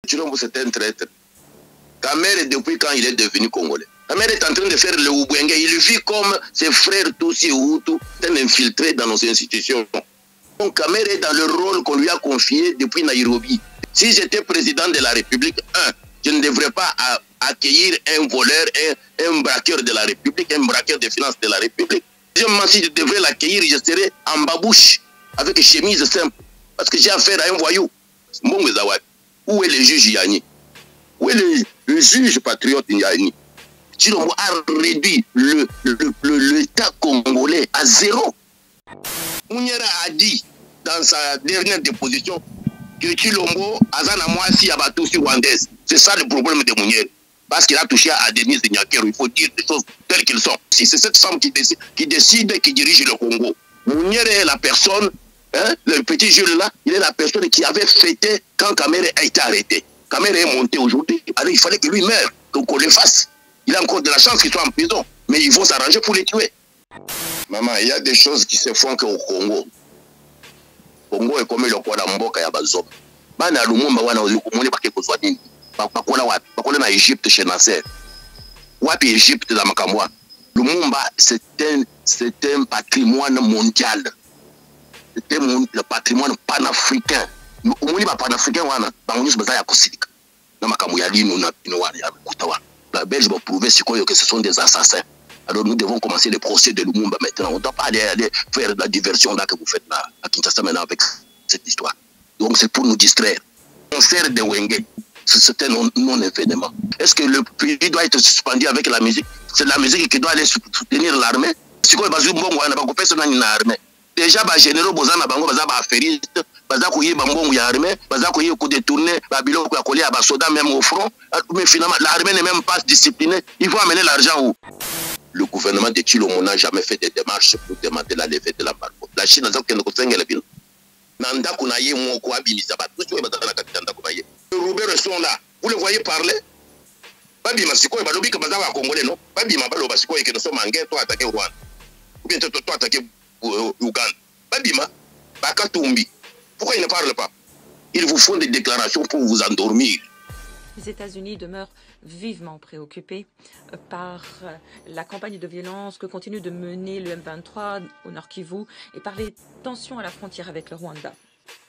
Chilombo, c'est un traître. Kamere, depuis quand il est devenu congolais, Kamere est en train de faire le Oubouenge. Il vit comme ses frères Tutsi ou Hutu, infiltrés dans nos institutions. Donc Kamere est dans le rôle qu'on lui a confié depuis Nairobi. Si j'étais président de la République, je ne devrais pas accueillir un voleur, un braqueur de la République, un braqueur des finances de la République. Deuxièmement, si je devrais l'accueillir, je serais en babouche, avec chemise simple. Parce que j'ai affaire à un voyou. Où est le juge Yanni? Où est le juge patriote Yanni? Chilombo a réduit l'État congolais à zéro. Mouniera a dit dans sa dernière déposition que Chilombo Azana Moasi Abatousi rwandaise. C'est ça le problème de Mouniera. Parce qu'il a touché à Denise Nyakero. Il faut dire des choses telles qu'elles sont. C'est cette femme qui décide, qui dirige le Congo. Mouniera est la personne, le petit Jules là, il est la personne qui avait fêté quand Kamere a été arrêté. Kamere est monté aujourd'hui. Alors il fallait que lui meure, qu'on le fasse. Il a encore de la chance qu'il soit en prison. Mais il faut s'arranger pour les tuer. Maman, il y a des choses qui se font qu'au Congo. Congo est comme le Kwada Mboka ya Bazob. Bana Lumumba wana ulikumuni baki kozwa nini? Bakola wapi? Bakola na Égypte chez Nasser. Wapi Égypte dans Makamwa? Lumumba, c'est un patrimoine mondial. C'est le patrimoine panafricain. Umuni ba panafricain wana, bangonyus bazaya kosidika. Na Makamwa ya lino na pino wana ya kutawa. La Belge va prouver que ce sont des assassins. Alors nous devons commencer le procès de Lumumba maintenant. On ne doit pas aller faire la diversion là que vous faites là, à Kinshasa maintenant avec cette histoire. Donc c'est pour nous distraire. On sert de Wenge. C'est un non-événement. Est-ce que le pays doit être suspendu avec la musique? C'est la musique qui doit aller soutenir l'armée. Si on a déjà, les généraux Bozana Bango, les affairistes, les armée, les coups de tournée, les soldats même au front. Mais finalement, l'armée n'est même pas disciplinée. Il faut amener l'argent où? Le gouvernement de Chilombo n'a jamais fait des démarches pour demander la levée de l'embargo. La Chine a dit qu'elle ne conseille pas. Les Roubaix sont là. Vous le voyez parler? Babima, c'est quoi? Balobi que Bazawa Congolais, non? Babima, Baloba, c'est quoi? Que nous sommes en guerre, toi attaquer Rwanda. Ou bien toi attaquer Ouganda. Babima, Bakatumbi. Pourquoi ils ne parlent pas? Ils vous font des déclarations pour vous endormir. Les États-Unis demeurent vivement préoccupés par la campagne de violence que continue de mener le M23 au Nord Kivu et par les tensions à la frontière avec le Rwanda.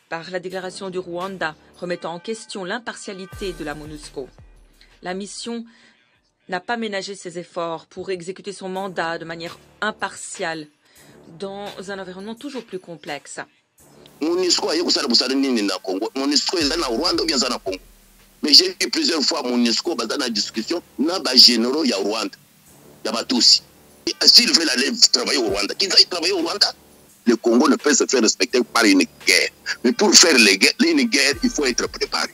Par la déclaration du Rwanda remettant en question l'impartialité de la MONUSCO. La mission n'a pas ménagé ses efforts pour exécuter son mandat de manière impartiale dans un environnement toujours plus complexe. MONUSCO est là au Rwanda ou bien au Congo. Mais j'ai vu plusieurs fois MONUSCO dans la discussion, il y a des généraux au Rwanda. Il y a tous. S'ils veulent aller travailler au Rwanda, qu'ils aillent travailler au Rwanda. Le Congo ne peut se faire respecter par une guerre. Mais pour faire une guerre, il faut être préparé.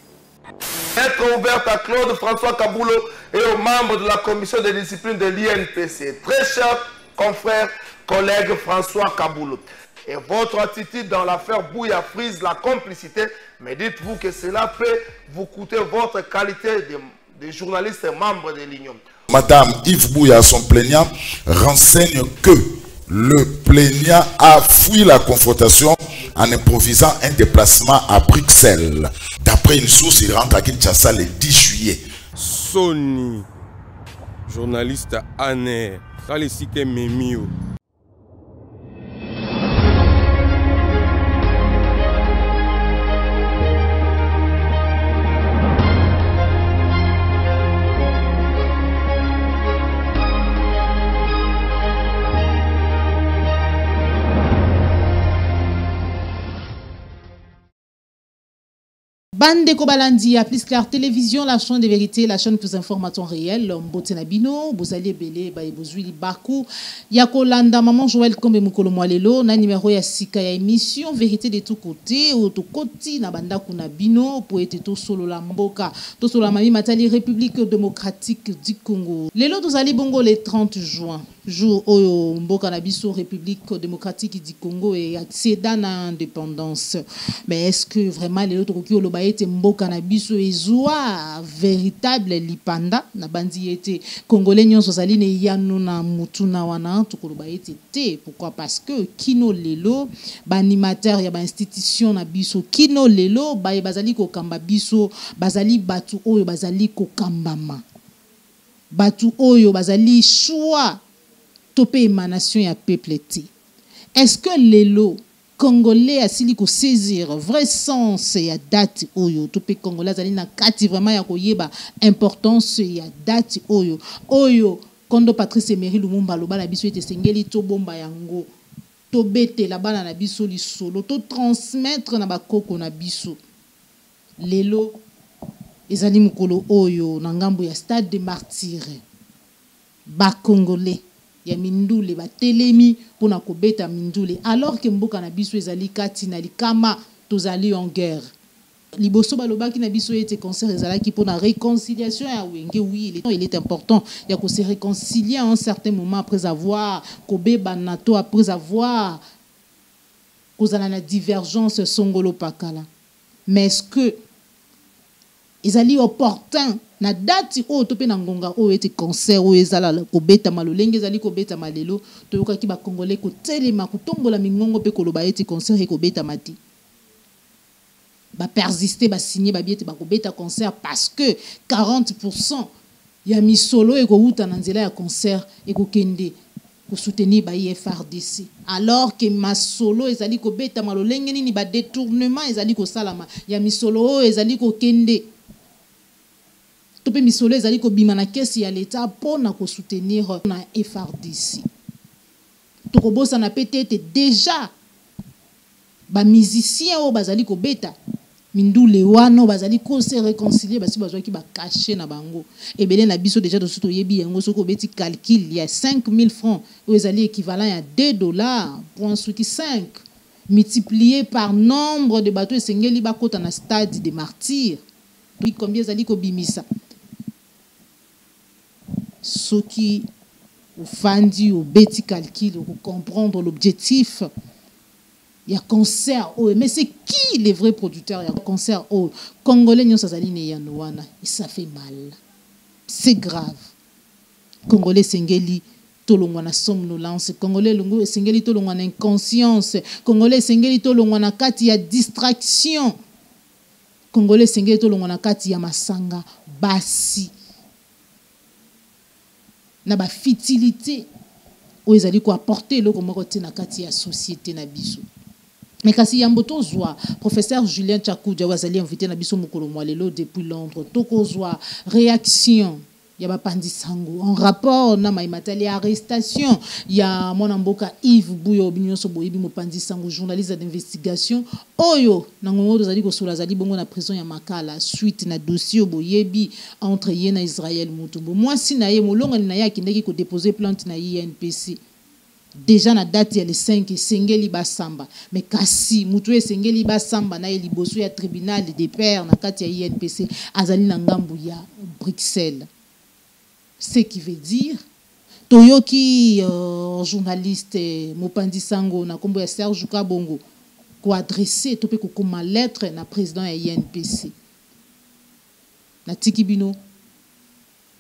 Lettre ouverte à Claude François Kaboulo et aux membres de la commission de discipline de l'INPC. Très cher confrère, collègue François Kaboulo. Et votre attitude dans l'affaire Bouya frise la complicité, mais dites-vous que cela peut vous coûter votre qualité de journaliste et membre de l'Union. Madame Yves Bouya, son plaignant, renseigne que le plaignant a fui la confrontation en improvisant un déplacement à Bruxelles. D'après une source, il rentre à Kinshasa le 10 juillet. Sony, journaliste Aner, ça les cité Memio. Bande Kobalandi, à plus clair télévision, la chaîne de vérité, la chaîne plus information réelle, Mbotenabino, Bozali Belé, Baibozuli Bakou, Yakolanda, Maman Joël Kombe Mukolo Mwalelo, na numéro ya sika ya émission, vérité de tout côté, ou tout côté, na banda kunabino, pour être tout solo la mboka, tout solo la mami matali République démocratique du Congo. Lelo Dozali Bongo le 30 juin. jour oyo mboka na biso République démocratique du Congo et accéda na indépendance. Mais est-ce que vraiment les autres qui oloba ete mboka na biso ezwa véritable lipanda na bandi ete congolais nyonso zali ne yanu na mutuna wana to koloba ete te? Pourquoi? Parce que kino lelo ba animateur ya ba institution na biso kino lelo ba bazali ko kamba biso bazali batu oyo bazali ko kambama batu oyo bazali choix topé émanation ya peuple te. Est-ce que lelo congolais asili ko saisir vrai sens ya date oyo topé congolais azali na kati vraiment ya koyeba importance ya date oyo kondo Patrice Emery Lumumba loba na biso ete sengeli to bomba yango to bete la bana na biso li solo to transmettre na bakoko na biso lelo ezali mukolo oyo na ngambo ya stade de martyrs ba congolais ya mindule ba telemi pona kobeta mindule alors que mboka na biso ezali kati na likama tozali en guerre. Liboso balobaki na biso ete concert ezalaki pona réconciliation ya wenge. Oui, il est important ya ko se réconcilier à un certain moment après avoir kobeba nato après avoir kozala na divergence songolo pakala. Mais est-ce que ezali opportun na date o topé na ngonga o ete concert o ezala ko beta malolenge ezali ko beta malelo to yokaki ba congolais ko telema ko tombola mingongo pe koloba ete concert e ko beta mati ba persister ba signer ba biete ba ko beta concert parce que 40% ya misolo e ko huta na nzela ya concert e ko kende ko soutenir ba FARDC alors que masolo ezali ko beta malolenge nini ba détournement ezali ko salama ya misolo ezali ko kende topé misolo ezali ko bima na kesi ya l'état pona ko soutenir na FARDC to ko bosa na peut-être déjà ba musicien o bazali ko beta mindule wano bazali ko se réconcilier basi bazwa ki ba cacher na bango ebele na biso déjà de soto yebi yango soko beti calcul il y a 5000 francs ou ezali équivalent à $2 point souki 5 multiplié par nombre de bateaux esengeli bakota na stade des martyrs combien ezali ko bimisa soki ufandi au beti calcul pour comprendre l'objectif. Il y a concert oh, mais c'est qui les vrais producteurs? Il y a concert oh, congolais nyonso zali ne yanouana et ça fait mal, c'est grave. Congolais sengeli tolongwana somnolence, congolais lungu sengeli tolongwana inconscience, congolais sengeli tolongwana kati ya distraction, congolais sengeli tolongwana kati ya masanga basi na ba futilité o ezali ko apporter loko moko te na kati ya société na biso. Mais kasi yamboto zwa professeur Julien Tchakoudja wazali invité na biso mukolo mwalelo depuis Londres toko zwa réaction ya bapandi sango en rapport na maimatali arrestation ya mwana mboka Yves Buyo binyoso boyebi mopandi sango journaliste d'investigation oyo na ngongo zali ko sola zali bongo na prison ya Makala suite na dossier boyebi entre ye na Israël Mutombo mwasi na ye molonga na ya kindeki ko déposer plainte na INPC. Déjà na date ya le 5 sengeli basamba mais kasi mutu sengeli basamba na liboso ya tribunal des pairs na kati ya INPC azali na ngambu ya Bruxelles. Ce qui veut dire toyoki journaliste mopandi sango na kombo ya Serge Kabongo ko adresser topé ko koma lettre na président ya INPC na tikibino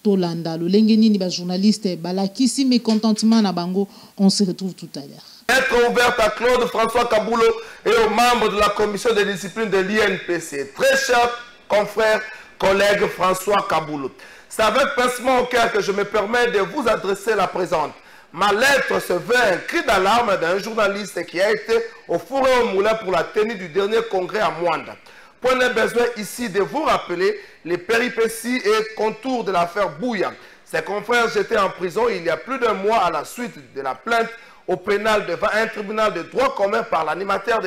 Tolanda lolenge nini ba journaliste balakisi mécontentement na bango. On se retrouve tout à l'heure. Lettre ouverte à Claude François Kaboulou et aux membres de la commission de discipline de l'INPC. Très cher confrère, collègue François Kaboulou. C'est avec pincement au cœur que je me permets de vous adresser la présente. Ma lettre se veut un cri d'alarme d'un journaliste qui a été au four et au moulin pour la tenue du dernier congrès à Mwanda. Point de besoin ici de vous rappeler les péripéties et contours de l'affaire Bouya. Ses confrères étaient en prison il y a plus d'un mois à la suite de la plainte au pénal devant un tribunal de droit commun par l'animateur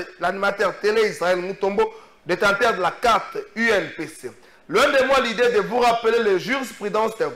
télé Israël Mutombo, détenteur de la carte UNPC. Loin de moi l'idée de vous rappeler les jurisprudences de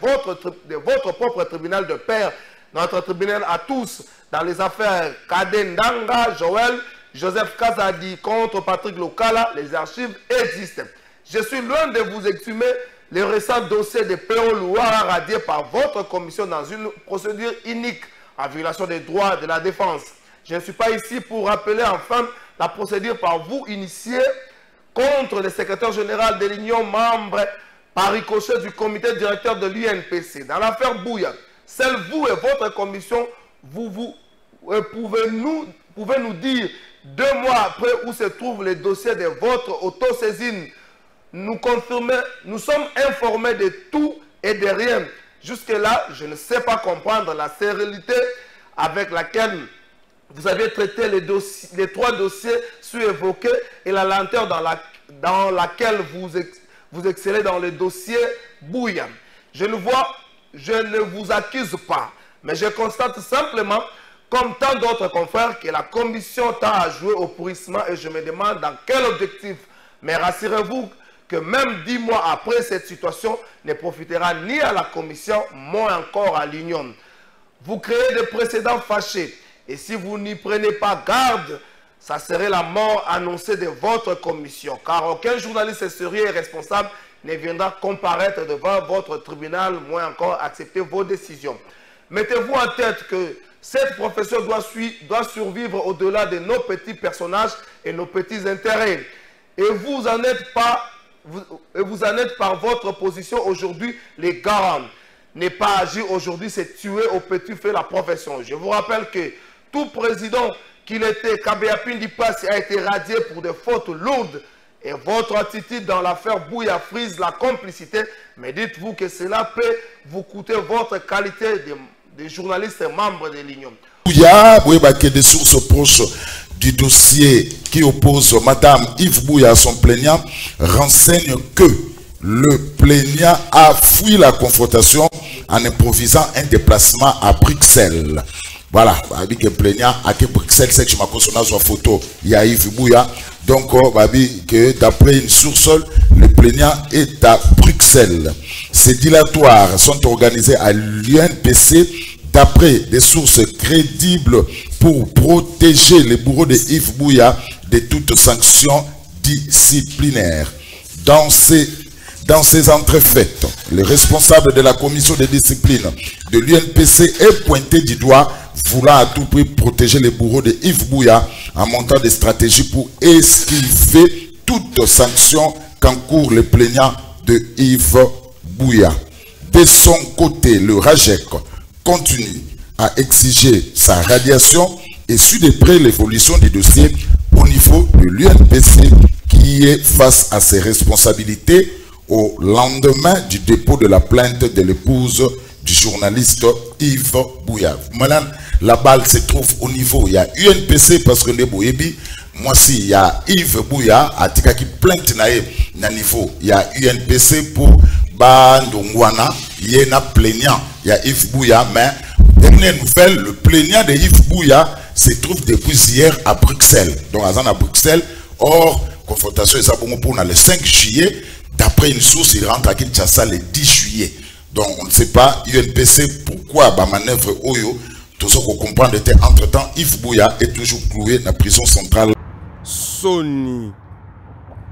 votre propre tribunal de paix, notre tribunal à tous, dans les affaires Kadendanga, Joël, Joseph Kazadi contre Patrick Lokala, les archives existent. Je suis loin de vous exhumer les récents dossiers de Péo Louara radiés par votre commission dans une procédure unique en violation des droits de la défense. Je ne suis pas ici pour rappeler enfin la procédure par vous initiée contre le secrétaire général de l'Union, membre par ricochet du comité directeur de l'UNPC. Dans l'affaire Bouya, seul vous et votre commission, pouvez nous dire 2 mois après où se trouve le dossier de votre autosaisine. Nous sommes informés de tout et de rien. Jusque-là, je ne sais pas comprendre la sérénité avec laquelle vous avez traité les 3 dossiers évoqués et la lenteur dans laquelle vous excellez dans le dossier Bouya. Je ne vous accuse pas, mais je constate simplement, comme tant d'autres confrères, que la commission tend à jouer au pourrissement et je me demande dans quel objectif. Mais rassurez-vous que même 10 mois après, cette situation ne profitera ni à la commission, moins encore à l'Union. Vous créez des précédents fâchés et si vous n'y prenez pas garde, ça serait la mort annoncée de votre commission, car aucun journaliste sérieux et responsable ne viendra comparaître devant votre tribunal, moins encore accepter vos décisions. Mettez-vous en tête que cette profession doit survivre au-delà de nos petits personnages et nos petits intérêts. Et vous en êtes par votre position aujourd'hui les garants. Ne pas agir aujourd'hui, c'est tuer au petit feu la profession. Je vous rappelle que tout président qu'il était, Kabéapin Dipassi, a été radié pour des fautes lourdes. Et votre attitude dans l'affaire Bouya frise la complicité. Mais dites-vous que cela peut vous coûter votre qualité de journaliste et membre de l'Union. Bouya, que des sources proches du dossier qui oppose Madame Yves Bouya à son plaignant renseignent que le plaignant a fui la confrontation en improvisant un déplacement à Bruxelles. Voilà, avec le plaignant à Bruxelles, c'est que je m'accorde sur la photo, il y a Yves Bouya. Donc, que d'après une source, le plaignant est à Bruxelles. Ces dilatoires sont organisés à l'UNPC d'après des sources crédibles pour protéger les bourreaux de Yves Bouya de toute sanction disciplinaire. Dans ces entrefaites, le responsable de la commission de discipline de l'UNPC est pointé du doigt, voulant à tout prix protéger les bourreaux de Yves Bouya en montant des stratégies pour esquiver toute sanction qu'encourt le plaignant de Yves Bouya. De son côté, le RAJEC continue à exiger sa radiation et suit de près l'évolution du dossier au niveau de l'UNPC qui est face à ses responsabilités au lendemain du dépôt de la plainte de l'épouse du journaliste Yves Bouya. Maintenant, la balle se trouve au niveau, il y a UNPC parce que les Boyebi, moi si il y a Yves Bouya, à tika qui plainte na niveau, il y a UNPC pour Bandongwana, il y a un plaignant, il y a Yves Bouya, mais dernière nouvelle, le plaignant de Yves Bouya se trouve depuis hier à Bruxelles. Donc à Bruxelles, hors confrontation et ça pour le 5 juillet, d'après une source, il rentre à Kinshasa le 10 juillet. Donc on ne sait pas, UNPC, pourquoi la manœuvre Oyo, tout ce qu'on comprend était entre-temps, Yves Bouya est toujours cloué dans la prison centrale. Sony,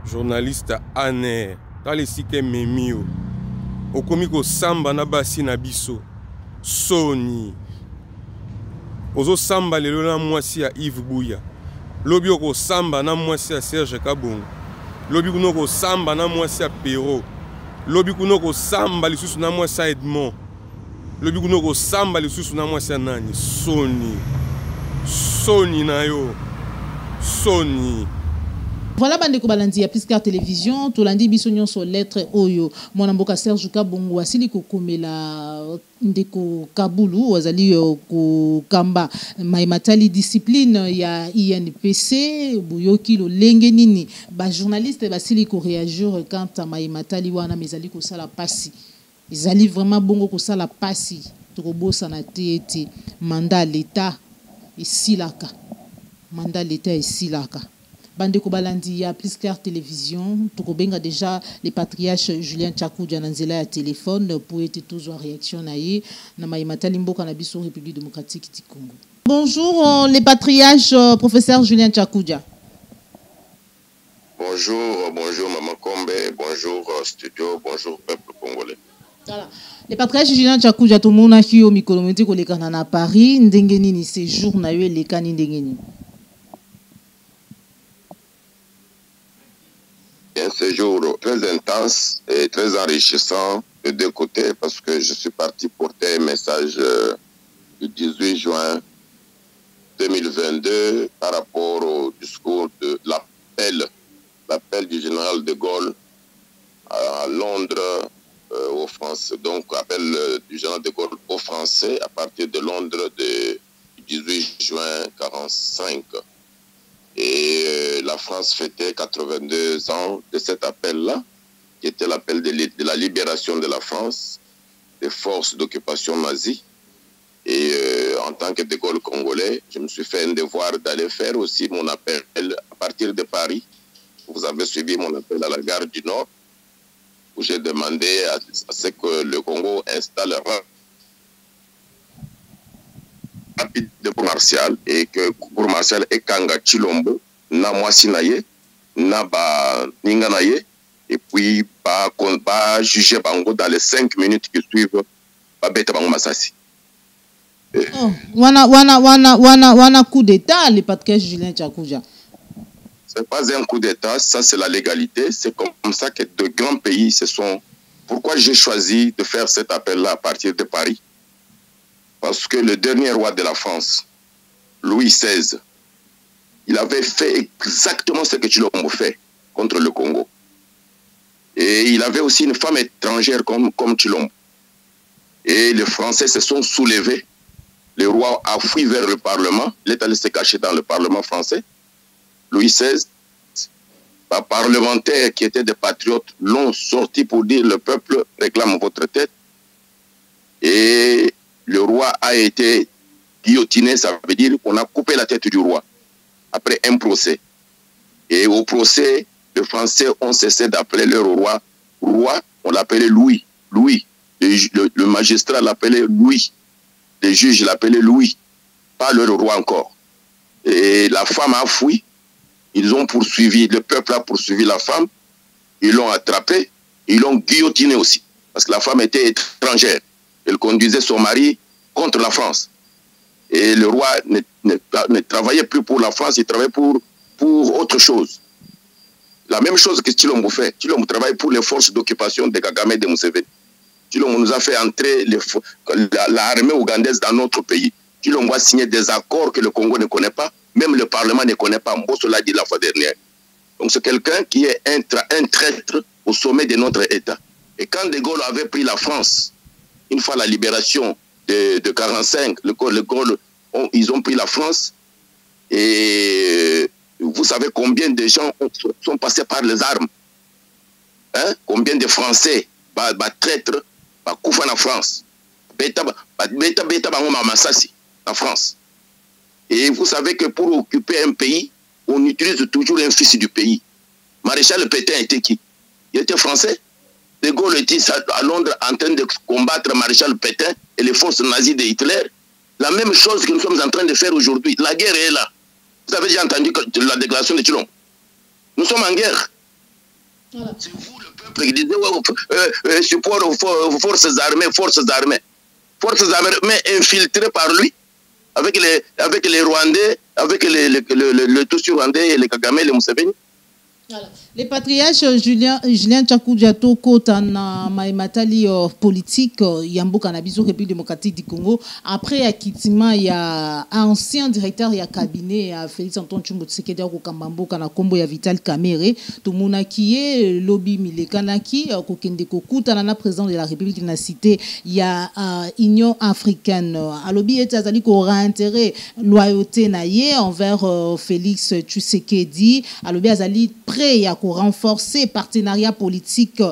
journaliste Aner, dans les sites Memio, au comico Samba Nabasi Nabiso, Sony, aux Samba le lona moisi à Yves Bouya, Lobi au Samba na moisi à Serge Kabon, Lobi kunoko Samba na moisi à Perrault, Lobi kunoko Samba li susu na moisi à Edmond, Lobi kunoko Samba li susu na moisi à Nani, Sony na yo, Sony. Voilà bande ko balandi ya Piscar Télévision to landi bisonyon so lettre oyo mwana mboka Serge Kabongo asili ko komela ndeko Kabulu wazali ko kamba maimatali discipline ya INPC buyoki lo lenge nini ba journaliste basili ko réagir quand maimatali wana mezali ko sala pasi ezali vraiment bongo ko sala pasi to bosa na tete mandat l'état isilaka mandat l'état isilaka. Bande Kobalandi ya Piscar Télévision, Tokobenga déjà les patriarches Julien Tchakoudja Nanzela à téléphone pour être toujours en réaction naïe na Maïmatali Mboka na biso République démocratique du Congo. Bonjour les patriarches professeur Julien Tchakoudja. Bonjour Maman Kombe, bonjour studio, bonjour peuple congolais. Voilà. Le patriarche Julien Tchakuja tomona ki o mikolo mete ko lekana na Paris ndenge nini séjour na yo lekani ndenge nini? Un séjour très intense et très enrichissant de deux côtés parce que je suis parti porter un message le 18 juin 2022 par rapport au discours de l'appel du général de Gaulle à Londres aux Français, donc appel du général de Gaulle aux Français à partir de Londres du 18 juin 1945. Et la France fêtait 82 ans de cet appel-là, qui était l'appel de la libération de la France des forces d'occupation nazie. Et en tant que de Gaulle congolais, je me suis fait un devoir d'aller faire aussi mon appel à partir de Paris. Vous avez suivi mon appel à la gare du Nord, où j'ai demandé à ce que le Congo installe rapide pour martial et que pour martial et Kanga Chilombo, na Mwasinaye, na ba Ninganaye, et puis pas juger Bango dans les 5 minutes qui suivent, pas bête Bango Massassi. Oh, wana coup d'état le patriarche Julien Tchakuja. C'est pas un coup d'état, ça c'est la légalité. C'est comme ça que de grands pays se sont. Pourquoi j'ai choisi de faire cet appel-là à partir de Paris? Parce que le dernier roi de la France, Louis XVI, il avait fait exactement ce que Chilombo fait contre le Congo. Et il avait aussi une femme étrangère comme Chilombo. Et les Français se sont soulevés. Le roi a fui vers le Parlement. Il est allé se cacher dans le Parlement français. Louis XVI, les parlementaires qui étaient des patriotes l'ont sorti pour dire le peuple réclame votre tête. Et le roi a été guillotiné, ça veut dire qu'on a coupé la tête du roi après un procès. Et au procès, les Français ont cessé d'appeler leur roi roi, on l'appelait Louis. Louis. Le magistrat l'appelait Louis. Les juges l'appelaient Louis. Pas leur roi encore. Et la femme a fui. Ils ont poursuivi, le peuple a poursuivi la femme. Ils l'ont attrapée. Ils l'ont guillotinée aussi. Parce que la femme était étrangère. Elle conduisait son mari contre la France. Et le roi ne travaillait plus pour la France, il travaillait pour autre chose. La même chose que Chilombo fait. Chilombo travaille pour les forces d'occupation de Kagame et de Museveni. Chilombo nous a fait entrer l'armée ougandaise dans notre pays. Chilombo a signé des accords que le Congo ne connaît pas. Même le Parlement ne connaît pas. Mbosso l'a dit la fois dernière. Donc c'est quelqu'un qui est un traître au sommet de notre État. Et quand De Gaulle avait pris la France, une fois la libération de 1945, ils ont pris la France. Et vous savez combien de gens sont passés par les armes. Hein? Combien de Français, traîtres, Koufa en France. En France. Et vous savez que pour occuper un pays, on utilise toujours un fils du pays. Maréchal Pétain était qui? Il était français. De Gaulle était à Londres en train de combattre Maréchal Pétain et les forces nazies de Hitler. La même chose que nous sommes en train de faire aujourd'hui. La guerre est là. Vous avez déjà entendu la déclaration de Chilombo. Nous sommes en guerre. Voilà. C'est vous le peuple qui disait support aux forces armées. Forces armées infiltrées par lui. Avec les Rwandais, avec le Tutsi rwandais et les Kagame et les Museveni. Voilà. Les patriarches Julien Tchakuja Toko na maimatali politique yamboka na biso République démocratique du Congo après akitima ya ancien directeur ya cabinet ya Félix Antoine Tshombo Tshisekedi ko Kambamboka na kombo ya Vital Kamerhe tomona kié lobby milekanaki ko kende ko kutana na président de la République na cité ya Union africaine a lobby etazali ko réintérêt loyauté na ye envers Félix Tshisekedi a lobby azali prêt ya pour renforcer partenariat politique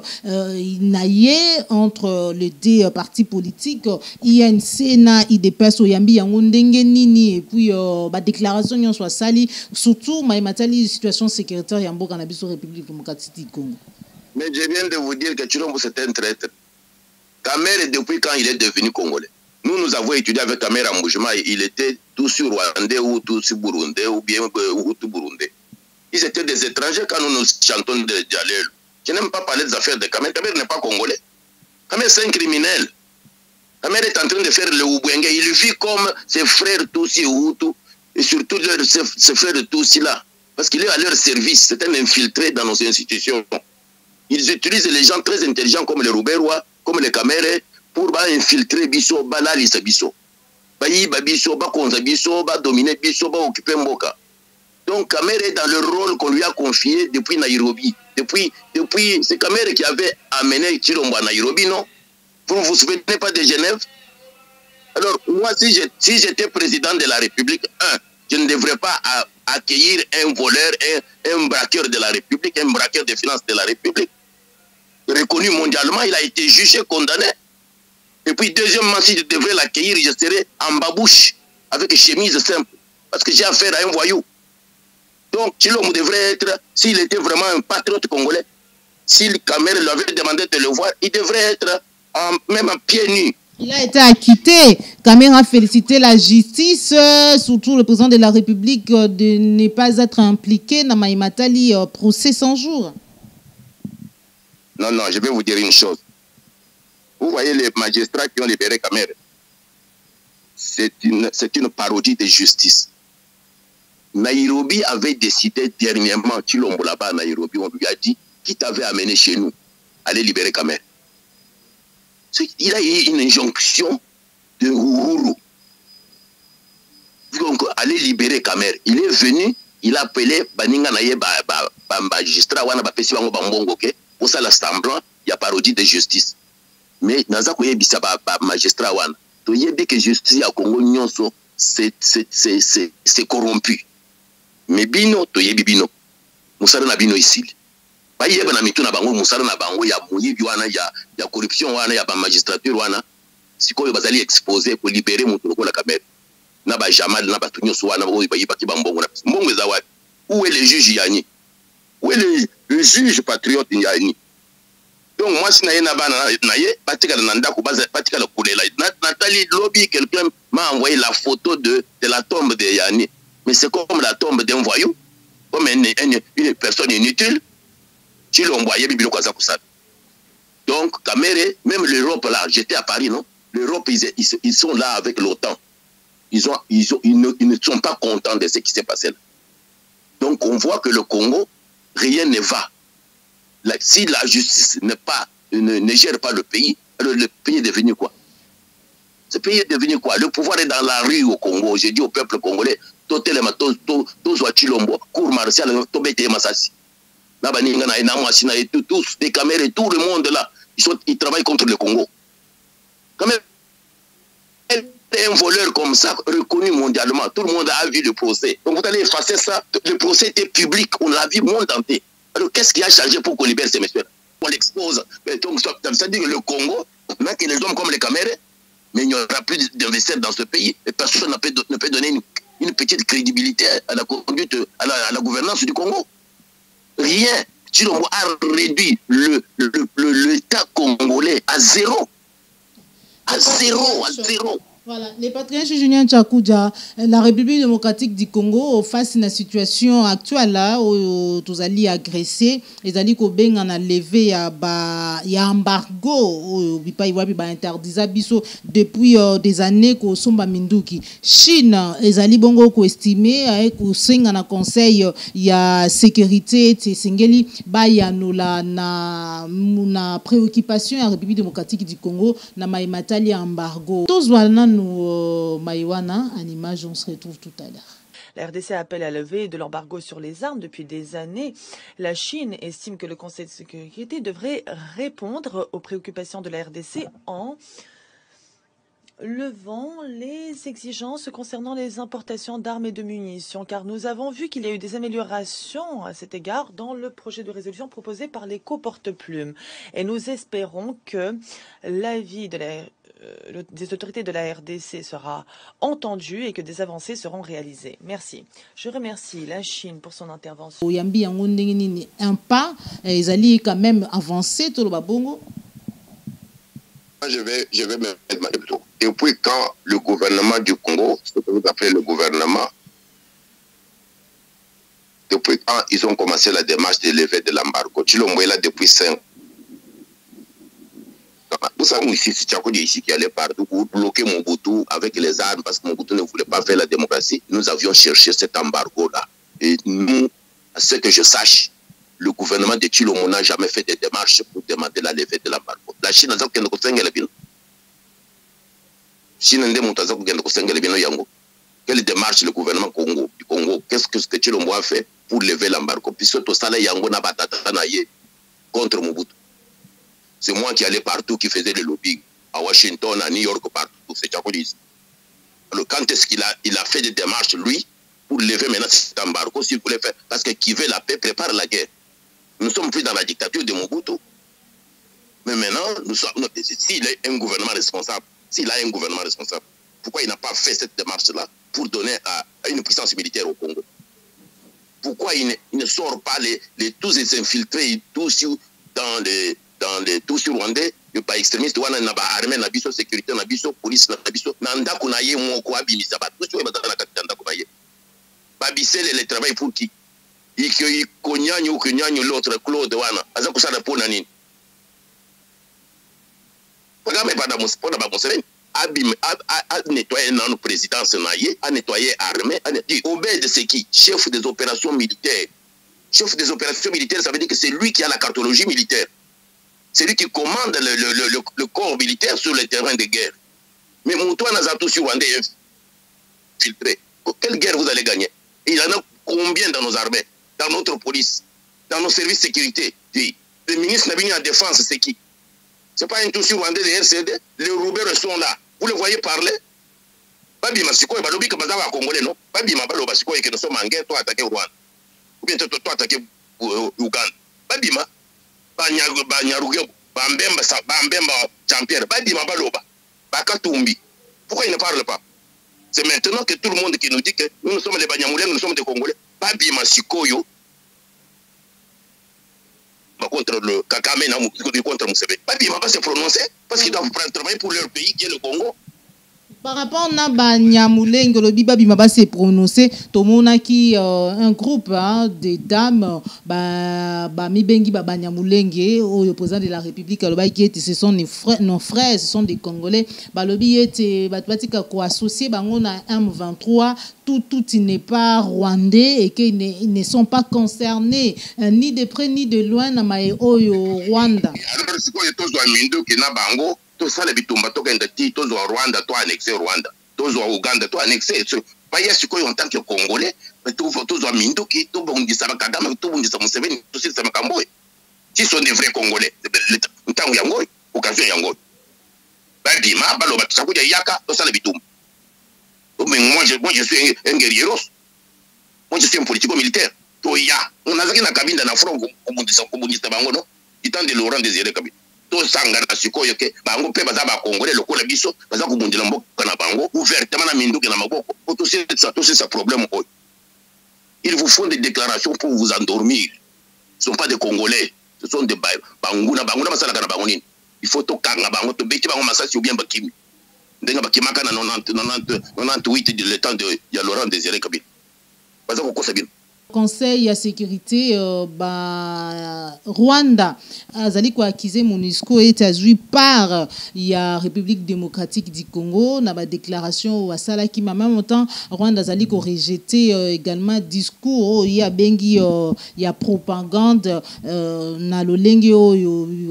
entre les deux partis politiques INC na IDPS oyambi yango ndenge nini et puis ba déclaration nyon soit sali surtout maimatali situation sécuritaire ya mboka na biso République démocratique du Congo. Mais je viens de vous dire que Chilombo c'est un traître. Kamerhe depuis quand il est devenu congolais. Nous avons étudié avec Kamerhe en mouvement, il était tout sur rwandais ou tout sur burundais ou bien tout burundais. Ils étaient des étrangers quand nous chantons de Djalel. Je n'aime pas parler des affaires de Kamerhe. Kamerhe n'est pas congolais. Kamerhe c'est un criminel. Kamere est en train de faire le Oubouenge. Il vit comme ses frères Tutsi et Hutu, et surtout ses frères Tutsi là. Parce qu'il est à leur service. C'est un infiltré dans nos institutions. Ils utilisent les gens très intelligents comme les Rouberois, comme les Kamere, pour infiltrer Bisso, Balalisa Bisso. Baïba Bisso, Bakonza Bisso, dominer Bisso, occuper Mboka. Donc Kamere est dans le rôle qu'on lui a confié depuis Nairobi. Depuis c'est Kamere qui avait amené Chilombo à Nairobi, non? Vous ne vous souvenez pas de Genève? Alors, moi, si j'étais président de la République, je ne devrais pas accueillir un voleur, un braqueur de la République, un braqueur des finances de la République. Reconnu mondialement, il a été jugé, condamné. Et puis, deuxièmement, si je devrais l'accueillir, je serais en babouche, avec chemise simple, parce que j'ai affaire à un voyou. Donc, Chilombo devrait être, s'il était vraiment un patriote congolais, si le Kamere lui avait demandé de le voir, il devrait être même en pieds nus. Il a été acquitté. Kamere a félicité la justice, surtout le président de la République, de ne pas être impliqué dans Mai Matali procès 100 jours. Non, je vais vous dire une chose. Vous voyez les magistrats qui ont libéré Kamere. C'est une parodie de justice. Nairobi avait décidé dernièrement, Chilombo là-bas à Nairobi, on lui a dit, qui t'avait amené chez nous, allez libérer Kamere. Il a eu une injonction de Uhuru. Donc, allez libérer Kamere. Il est venu, il a appelé Baninga Naye magistrat, pour ça, l'assemblant, il y a parodie de justice. Mais, dans un magistrat, il y a que justice à Congo, c'est corrompu. Mais Bino, tu y Bino. Moussara na Bino ici. Pas y na mitu na bango, Moussara na bango, ya mouyibi wana, ya corruption wana, ya magistrature wana. Si quoi bazali exposé pour libérer mon tour la Kamere. Na ba Jamal, na ba tunyo wana, ba yiba ki bambongo na. Mbongo zawadi. Où est le juge Yani? Où est le juge patriote Yani? Donc moi si naye na ba naye, patika na ndako baza patika la kulela. Nathalie Lobby, quelqu'un m'a envoyé la photo de la tombe de Yani. Mais c'est comme la tombe d'un voyou, comme une personne inutile. Chilombo ayebi biloko aza kusala. Donc Kamere, même l'Europe là, j'étais à Paris, non? L'Europe ils sont là avec l'OTAN. Ils ne sont pas contents de ce qui s'est passé là. Donc on voit que le Congo, rien ne va. Si la justice ne gère pas le pays, alors le pays est devenu quoi? Ce pays est devenu quoi? Le pouvoir est dans la rue au Congo. J'ai dit au peuple congolais, tous les Kamere et tout le monde là, ils travaillent contre le Congo. Kamere est un voleur comme ça, reconnu mondialement. Tout le monde a vu le procès. Donc vous allez effacer ça. Le procès était public, on l'a vu monde entier. Alors qu'est-ce qui a changé pour qu'on libère ces messieurs-là? On l'expose. Donc ça veut dire que le Congo, n'a que les hommes comme les Kamere, mais il n'y aura plus d'investisseurs dans ce pays. Et personne ne peut donner une petite crédibilité à la conduite, à la gouvernance du Congo. Rien. Chilombo a réduit l'État congolais à zéro. À zéro. Voilà, les patriotes Julien Tchakoudia, la République démocratique du Congo, face à la situation actuelle là, où tous allés agressés, les alliés Kobenga a levé ya embargo, interdit biso depuis des années ko somba minduki. Chine, les alliés bongo ko estimé avec ko senga na conseil ya sécurité tsengeli ba ya nola na préoccupation à la République démocratique du Congo na maimatali embargo. Tous Maïwana, en image, on se retrouve tout à l'heure. La RDC appelle à lever de l'embargo sur les armes depuis des années. La Chine estime que le Conseil de sécurité devrait répondre aux préoccupations de la RDC en levant les exigences concernant les importations d'armes et de munitions, car nous avons vu qu'il y a eu des améliorations à cet égard dans le projet de résolution proposé par les co-porte-plumes. Et nous espérons que l'avis des autorités de la RDC sera entendu et que des avancées seront réalisées. Merci. Je remercie la Chine pour son intervention. Un pas, ils allaient quand même avancer tout le babongo. Je vais me mettre. Depuis quand le gouvernement du Congo, ce que vous appelez le gouvernement, depuis quand ils ont commencé la démarche de lever de l'embargo? Chilombo est là depuis 5 ans. Vous savez, ici, c'est Tchakodi ici qui allait partout pour bloquer Mobutu avec les armes parce que Mobutu ne voulait pas faire la démocratie. Nous avions cherché cet embargo-là. Et nous, à ce que je sache, le gouvernement de Tshilombo n'a jamais fait de démarches pour demander la levée de l'embargo. La Chine a dit que quelle démarche le gouvernement du Congo, qu'est-ce que Tshilombo a fait pour lever l'embargo? Puisque tout ça, Yango n'a pas contre Mobutu. C'est moi qui allais partout, qui faisais le lobbying. À Washington, à New York, partout. C'est Tchakodis. Alors, quand est-ce qu'il a fait des démarches, lui, pour lever maintenant cet embargo, s'il voulait faire? Parce que qui veut la paix prépare la guerre. Nous ne sommes plus dans la dictature de Mobutu. Mais maintenant, s'il est un gouvernement responsable, pourquoi il n'a pas fait cette démarche-là pour donner à une puissance militaire au Congo? Pourquoi il ne sort pas tous les infiltrés, tous dans les tous rwandais, le pas extrémiste, on a armée, nabiso sécurité, nabiso police, nabiso nanda kunaye moko abimisa ba tous bazana katanda kunaye babisele le travail pour qui il konyanyo l'autre Claude wana aza kusala pona nini programme pas dans ba Museveni a nettoyer notre présidence naye, a nettoyer armée, a nettoyer Obed c'est qui? Chef des opérations militaires. Chef des opérations militaires, ça veut dire que c'est lui qui a la cartologie militaire. C'est lui qui commande le corps militaire sur le terrain de guerre. Mais Moutouan Nazatou sur Rwandais infiltré. Quelle guerre vous allez gagner? Et il y en a combien dans nos armées, dans notre police, dans nos services de sécurité? Le ministre Nabini en défense, c'est qui? Ce n'est pas un tout sur Rwandais de RCD. Les Roubaix sont là. Vous le voyez parler? Babi Masiko et Balobi Kabazawa Congolais, non? Babi Mabalo Basiko et que nous sommes en guerre, toi attaquer Rwanda. Ou bien toi attaquer Ouganda. Babi Ma. Banyarugebo, Bambemba Jean-Pierre, Badima Baloba, Bakatumbi. Pourquoi il ne parle pas? C'est maintenant que tout le monde qui nous dit que nous sommes les Banyamoulins, nous sommes des Congolais. Babima Sikoyo, contre le Kakame, contre Museveni. Babima va se prononcer parce qu'ils doivent travailler pour leur pays qui est le Congo. Par rapport à Banyamuleng, le Bibabi m'a se prononcer, Tomona qui un groupe de dames, Mibengi Banyamulenge, au président de la République, ce sont nos frères, ce sont des Congolais. Balobi était batika ko associé bango na M23, tout n'est pas rwandais et qu'ils ne sont pas concernés ni de près ni de loin na mai oyo Rwanda. Alors c'est quoi tous les mindos qui na bango? Tout ça, les bitumba, tout le Rwanda, toi annexé Rwanda, tout le Ouganda, toi annexé. Pas y a ce qu'on en tant que Congolais, mais tout le Mindo qui tout le monde dit ça, Kagame, tout le monde dit ça, Museveni, tout ça, Makamboy. Qui sont des vrais Congolais, le temps Yangoy, occasion Yangoy. Badima, Baloba, ça vous dit Yaka, tout ça, les bitumba. Mais moi, je suis un guerrier. Moi, je suis un politico-militaire. Toya, on a dit la cabine dans la front, comme on dit ça, non? Il tente de Laurent Désiré Kabila. Tout sangana sikoyo ke bango pe baza ba Congolais lokola biso baza ko bundela mboka na bango ouvertement na minduki na maboko tout ça problème. Il vous font des déclarations pour vous endormir. Ce ne sont pas des Congolais, ce sont des banguna masala kana bangoni. Il faut to kanga bango to beti bango masasi ou bien bakimi ndenga bakimaka na 98 de le temps de ya Laurent Désiré Kabila baza ko kosa bien. Conseil à sécurité Rwanda azali ko accuser MONUSCO et États-Unis par la République démocratique du Congo na ba déclaration wa sala ki en même temps Rwanda azali ko rejeter également discours ya bengi ya propagande na lolenge o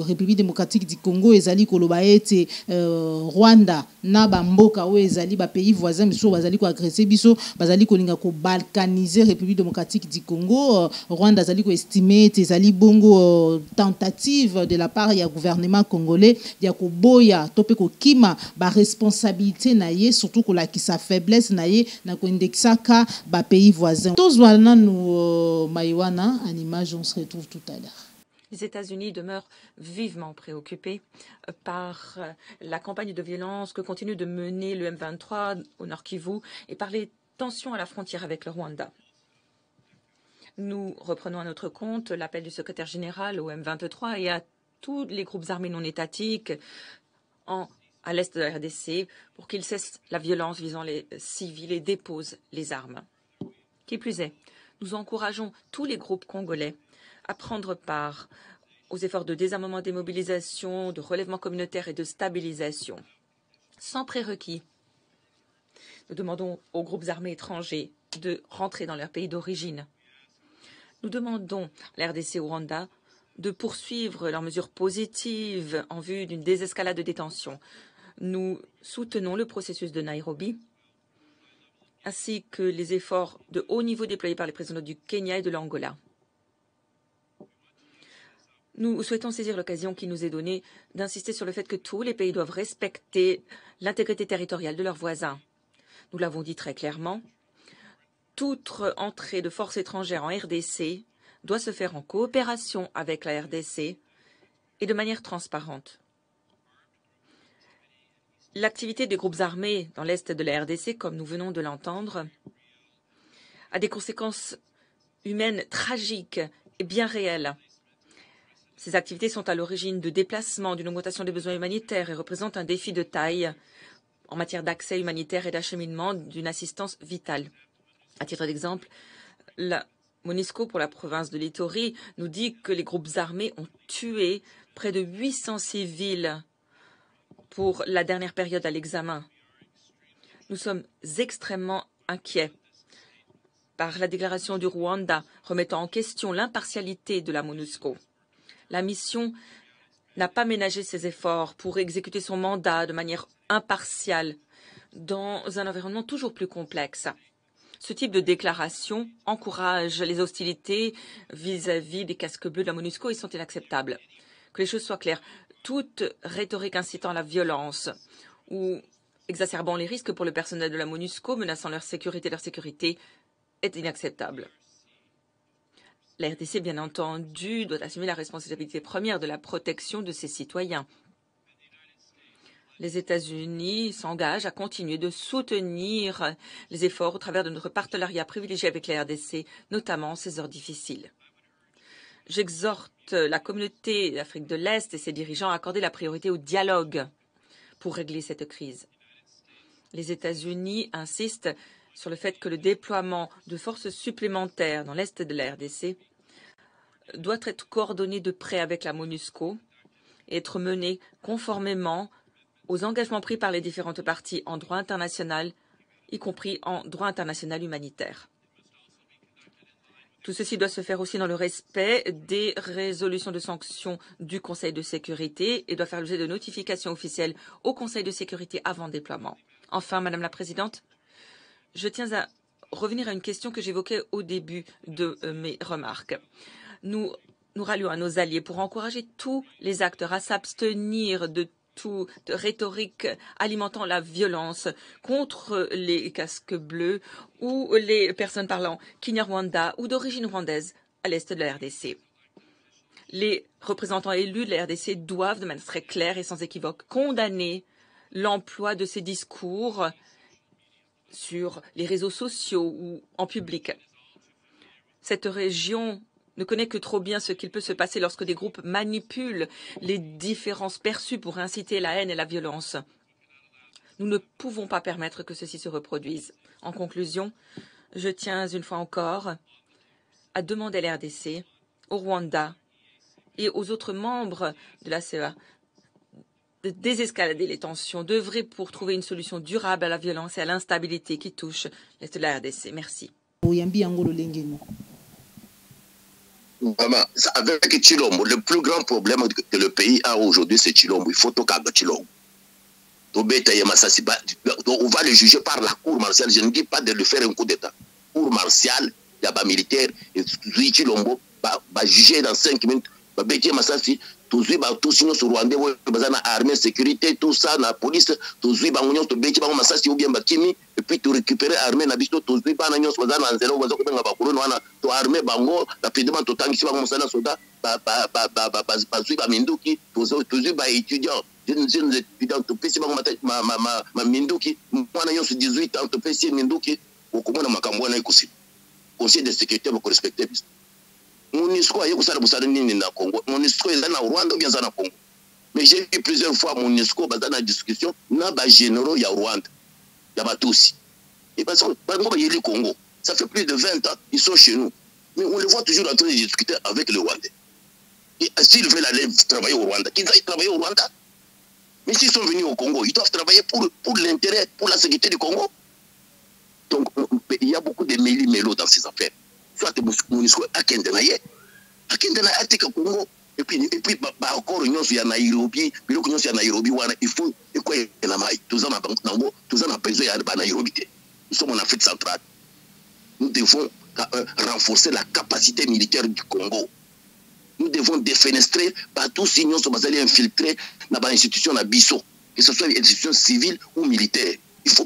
République démocratique du Congo ezali ko loba ete Rwanda na ba mboka o ezali ba pays voisins biso bazali ko agresser biso bazali ko linga ko balkaniser République démocratique du Congo. Rwanda zali ko estimé tezali bongo tentative de la part du gouvernement congolais ya ko boya topé ko kima ba responsabilité naie surtout ko la ki sa faiblesse naie na ko indexaka ba pays voisins. Tous wana nous Maïwana en image on se retrouve tout à l'heure. Les États-Unis demeurent vivement préoccupés par la campagne de violence que continue de mener le M23 au Nord Kivu et par les tensions à la frontière avec le Rwanda. Nous reprenons à notre compte l'appel du secrétaire général au M23 et à tous les groupes armés non étatiques à l'est de la RDC pour qu'ils cessent la violence visant les civils et déposent les armes. Qui plus est, nous encourageons tous les groupes congolais à prendre part aux efforts de désarmement, démobilisation, de relèvement communautaire et de stabilisation. Sans prérequis, nous demandons aux groupes armés étrangers de rentrer dans leur pays d'origine. Nous demandons à la RDC et au Rwanda de poursuivre leurs mesures positives en vue d'une désescalade de détention. Nous soutenons le processus de Nairobi, ainsi que les efforts de haut niveau déployés par les présidents du Kenya et de l'Angola. Nous souhaitons saisir l'occasion qui nous est donnée d'insister sur le fait que tous les pays doivent respecter l'intégrité territoriale de leurs voisins. Nous l'avons dit très clairement, toute entrée de forces étrangères en RDC doit se faire en coopération avec la RDC et de manière transparente. L'activité des groupes armés dans l'est de la RDC, comme nous venons de l'entendre, a des conséquences humaines tragiques et bien réelles. Ces activités sont à l'origine de déplacements, d'une augmentation des besoins humanitaires et représentent un défi de taille en matière d'accès humanitaire et d'acheminement d'une assistance vitale. À titre d'exemple, la MONUSCO pour la province de l'Ituri nous dit que les groupes armés ont tué près de 800 civils pour la dernière période à l'examen. Nous sommes extrêmement inquiets par la déclaration du Rwanda remettant en question l'impartialité de la MONUSCO. La mission n'a pas ménagé ses efforts pour exécuter son mandat de manière impartiale dans un environnement toujours plus complexe. Ce type de déclaration encourage les hostilités vis-à-vis des casques bleus de la MONUSCO et sont inacceptables. Que les choses soient claires, toute rhétorique incitant à la violence ou exacerbant les risques pour le personnel de la MONUSCO, menaçant leur sécurité est inacceptable. La RDC, bien entendu, doit assumer la responsabilité première de la protection de ses citoyens. Les États-Unis s'engagent à continuer de soutenir les efforts au travers de notre partenariat privilégié avec la RDC, notamment en ces heures difficiles. J'exhorte la communauté d'Afrique de l'Est et ses dirigeants à accorder la priorité au dialogue pour régler cette crise. Les États-Unis insistent sur le fait que le déploiement de forces supplémentaires dans l'Est de la RDC doit être coordonné de près avec la MONUSCO et être mené conformément aux engagements pris par les différentes parties en droit international, y compris en droit international humanitaire. Tout ceci doit se faire aussi dans le respect des résolutions de sanctions du Conseil de sécurité et doit faire l'objet de notifications officielles au Conseil de sécurité avant déploiement. Enfin, Madame la Présidente, je tiens à revenir à une question que j'évoquais au début de mes remarques. Nous rallions à nos alliés pour encourager tous les acteurs à s'abstenir de toute rhétorique alimentant la violence contre les casques bleus ou les personnes parlant Kinyarwanda ou d'origine rwandaise à l'est de la RDC. Les représentants élus de la RDC doivent, de manière très claire et sans équivoque, condamner l'emploi de ces discours sur les réseaux sociaux ou en public. Cette région ne connaît que trop bien ce qu'il peut se passer lorsque des groupes manipulent les différences perçues pour inciter la haine et la violence. Nous ne pouvons pas permettre que ceci se reproduise. En conclusion, je tiens une fois encore à demander à la RDC, au Rwanda et aux autres membres de la CEA de désescalader les tensions, d'œuvrer pour trouver une solution durable à la violence et à l'instabilité qui touche l'Est de la RDC. Merci. Avec Chilombo, le plus grand problème que le pays a aujourd'hui, c'est Chilombo. Il faut tout calmer Chilombo. On va le juger par la cour martiale. Je ne dis pas de lui faire un coup d'État. Cour martiale, il y a des militaires, et Chilombo va juger dans 5 minutes. Tout sinon sur Rwanda, armée, sécurité, tout ça, la police, tout ça, ou bien Bakimi, et puis tu récupérer l'armée, tout armée, bango, rapidement, tout temps, soda, Minduki, étudiant, jeunes étudiants, tout petit, ma Minduki, moi, 18 ans, tout petit, Minduki, au commandement, Makambouana, conseil de sécurité, vous respectez. MONUSCO a na Congo. MONUSCO est dans Rwanda ou bien dans Congo. Mais j'ai vu plusieurs fois MONUSCO dans la discussion, n'a pas généraux, il y a Rwanda, il y a tous. Et parce que il y a le Congo. Ça fait plus de 20 ans, ils sont chez nous. Mais on les voit toujours en train de discuter avec le Rwandais. S'ils veulent aller travailler au Rwanda, qu'ils aillent travailler au Rwanda. Mais s'ils sont venus au Congo, ils doivent travailler pour l'intérêt, pour la sécurité du Congo. Donc, il y a beaucoup de méli-mélo dans ces affaires. Soit MONUSCO à Kendenaye, à Congo. Et puis encore, il y a Nairobi, il faut quoi tout ça n'a besoin de Nairobi. Nous sommes en Afrique centrale. Nous devons renforcer la capacité militaire du Congo. Nous devons défenestrer partout si nous sommes infiltrés dans l'institution de Bisso, que ce soit une institution civile ou militaire. Il faut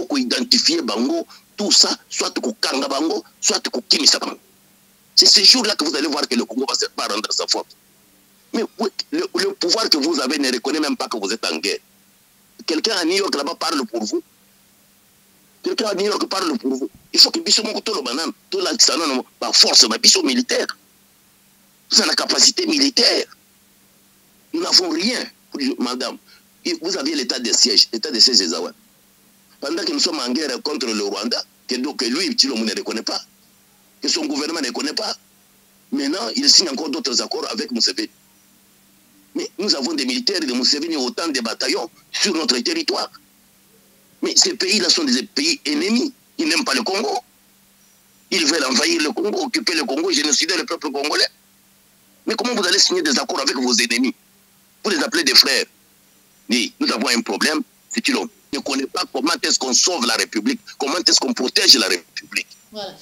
qu'on identifie Bango, tout ça, soit qu'on Kanga Bango, soit qu'on Kimisa Bango. C'est ce jour-là que vous allez voir que le Congo va pas rendre sa force. Mais le pouvoir que vous avez ne reconnaît même pas que vous êtes en guerre. Quelqu'un à New York là-bas parle pour vous. Quelqu'un à New York parle pour vous. Il faut que Bisso Mokoto le banane, tout la force, ma Bisso militaire. Vous avez la capacité militaire. Nous n'avons rien, madame. Vous aviez l'état de siège, Ezawa. Pendant que nous sommes en guerre contre le Rwanda, que lui, Tshilombo ne reconnaît pas, que son gouvernement ne connaît pas, maintenant, il signe encore d'autres accords avec Museveni. Mais nous avons des militaires de Museveni, autant de bataillons sur notre territoire. Mais ces pays-là sont des pays ennemis. Ils n'aiment pas le Congo. Ils veulent envahir le Congo, occuper le Congo, génocider le peuple congolais. Mais comment vous allez signer des accords avec vos ennemis? Vous les appelez des frères. Oui, nous avons un problème, c'est que l'on ne connaît pas comment est-ce qu'on sauve la République, comment est-ce qu'on protège la République. Voilà.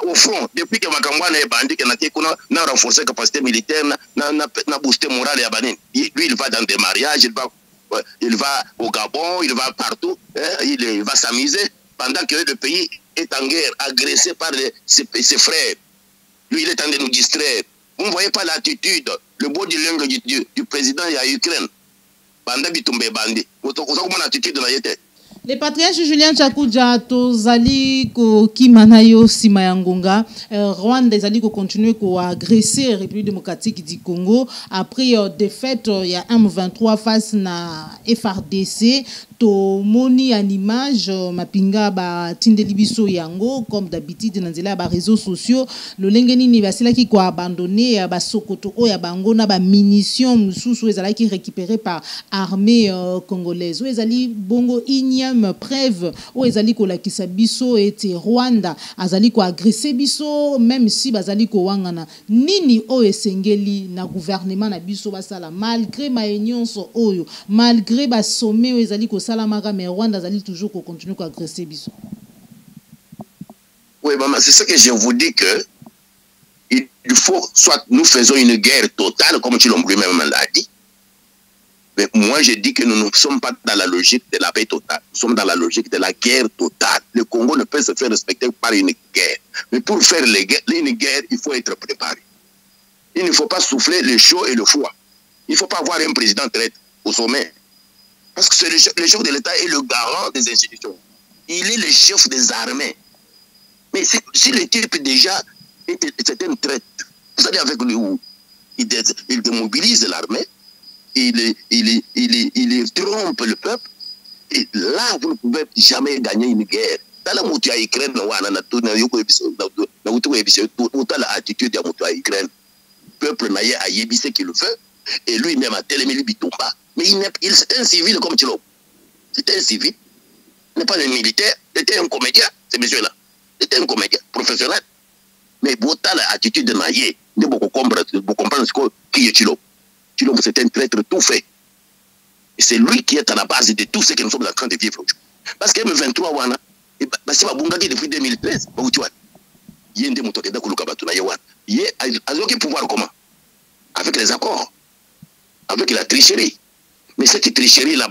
Au front, depuis que Makambouane est bandit, qu'on a renforcé la capacité militaire, n'a boosté le moral, lui il va dans des mariages, il va au Gabon, il va partout, il va s'amuser, pendant que le pays est en guerre, agressé par ses frères. Lui, il est en train de nous distraire. Vous ne voyez pas l'attitude, le beau du langue du président à Ukraine. Le patriarche Julien Tchakoudja tozali ko kimanayo sima ya ngonga Rwanda ezali ko continuer ko agresser la République démocratique du Congo après défaite il y a M23 face na FRDC to moni en image mapinga ba tindeli biso yango comme d'habitude na nzela ba réseaux sociaux le lengeni ni basila ki ko abandonner ba sokoto o ya bango na ba munitions mususu ezala ki récupéré par armée congolaise o ezali bongo inyam preuve o ezali ko lakisa biso ete Rwanda azali ko agresser biso même si bazali ko wangana nini o esengeli na gouvernement na biso basala malgré ma nyonso oyo malgré ba sommet o ezali ko salamaka mais Rwanda azali toujours ko continuer ko agresser biso. Oui maman, c'est ce que je vous dis que il faut soit nous faisons une guerre totale comme Tshilombo lui-même l'a dit. Mais moi, je dis que nous ne sommes pas dans la logique de la paix totale. Nous sommes dans la logique de la guerre totale. Le Congo ne peut se faire respecter par une guerre. Mais pour faire une guerre, il faut être préparé. Il ne faut pas souffler le chaud et le froid. Il ne faut pas avoir un président traître au sommet. Parce que le chef de l'État est le garant des institutions. Il est le chef des armées. Mais si le type déjà est un traître, vous allez avec lui où il démobilise l'armée, il trompe le peuple, et là, vous ne pouvez jamais gagner une guerre. Dans la mouture à Ukraine, l'attitude de la mouture à Ukraine, le peuple n'a pas ce qu'il veut, et lui-même a tellement Bitomba. Mais c'est un civil comme Tshilombo. C'était un civil. Il n'est pas un militaire, c'était un comédien, ce monsieur-là. C'était un comédien professionnel. Mais Bota, l'attitude de Naye, ne peut comprendre qui est Tshilombo. Tshilombo, c'est un traître tout fait. Et c'est lui qui est à la base de tout ce que nous sommes en train de vivre aujourd'hui. Parce que M23, c'est depuis 2013. Il y a un démontre de il y a un pouvoir comment? Avec les accords. Avec la tricherie. Mais cette tricherie là,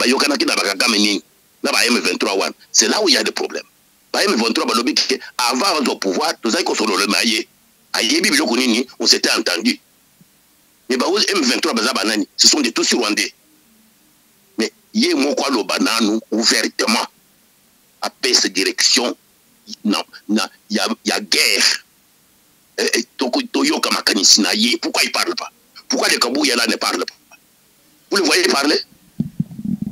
c'est là où il y a des problèmes. M23, avant le pouvoir, on s'était entendu. Mais M23, ce sont des tous rwandais. Mais il y a un le banane ouvertement à cette direction. Non, il y a guerre. Pourquoi il ne parle pas? Pourquoi les Kabouya là ne parlent pas? Vous le voyez parler?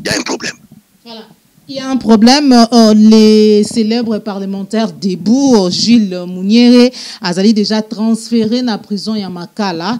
Il y a un problème. Voilà. Il y a un problème, les célèbres parlementaires debout, Gilles Mouniere, Azali déjà transféré dans la prison Yamakala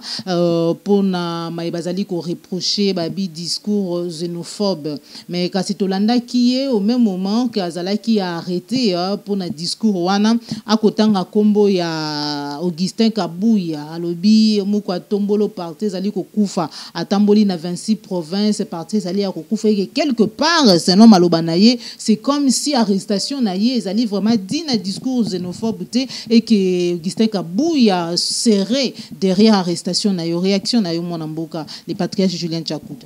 pour Maïbazali ko reprocher babi discours xénophobe. Mais Kassitolanda qui est au même moment que Azala qui a arrêté pour un discours wana à Kotanga Kombo ya Augustin Kabouya alobi mukwa tombolo parti Zali ko kufa atamboli na 26 provinces parti Zali ko kufa quelque part c'est non malobana. C'est comme si l'arrestation naïe allait vraiment dit un discours xénophobe et que Augustin Kabouya serait derrière l'arrestation naïe réaction naïe mon amboka les patriarches Julien Tchakouda.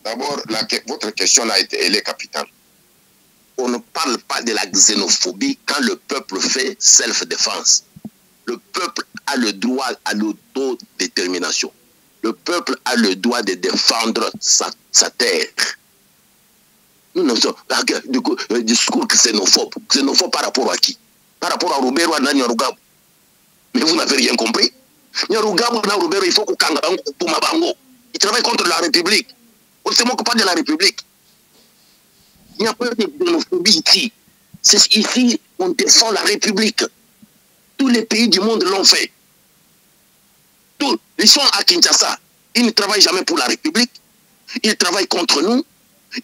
D'abord votre question là elle est capitale. On ne parle pas de la xénophobie quand le peuple fait self-défense. Le peuple a le droit à l'autodétermination. Le peuple a le droit de défendre sa terre. Nous ne sommes pas un discours xénophobe. Xénophobe par rapport à qui? Par rapport à Robert ou à Nyarugabo. Mais vous n'avez rien compris. Nyarugabo ou Robert, il faut qu'on Bango. Il travaille contre la République. On ne se moque pas de la République. Il n'y a pas de xénophobie ici. Ici, on défend la République. Tous les pays du monde l'ont fait. Ils sont à Kinshasa. Ils ne travaillent jamais pour la République. Ils travaillent contre nous.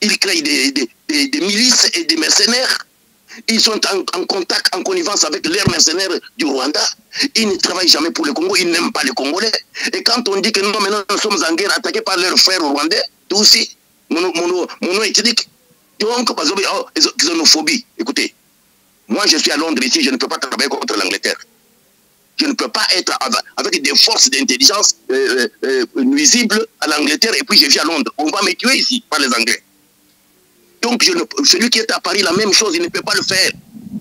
Ils créent des milices et des mercenaires. Ils sont en contact, en connivence avec les mercenaires du Rwanda. Ils ne travaillent jamais pour le Congo. Ils n'aiment pas les Congolais. Et quand on dit que nous, maintenant, nous sommes en guerre attaqués par leurs frères rwandais, tout aussi, mon ethnique. Donc, par exemple, xénophobie. Écoutez, moi, je suis à Londres ici, je ne peux pas travailler contre l'Angleterre. Je ne peux pas être avec des forces d'intelligence nuisibles à l'Angleterre et puis je vis à Londres. On va me tuer ici par les Anglais. Donc, celui qui est à Paris, la même chose, il ne peut pas le faire.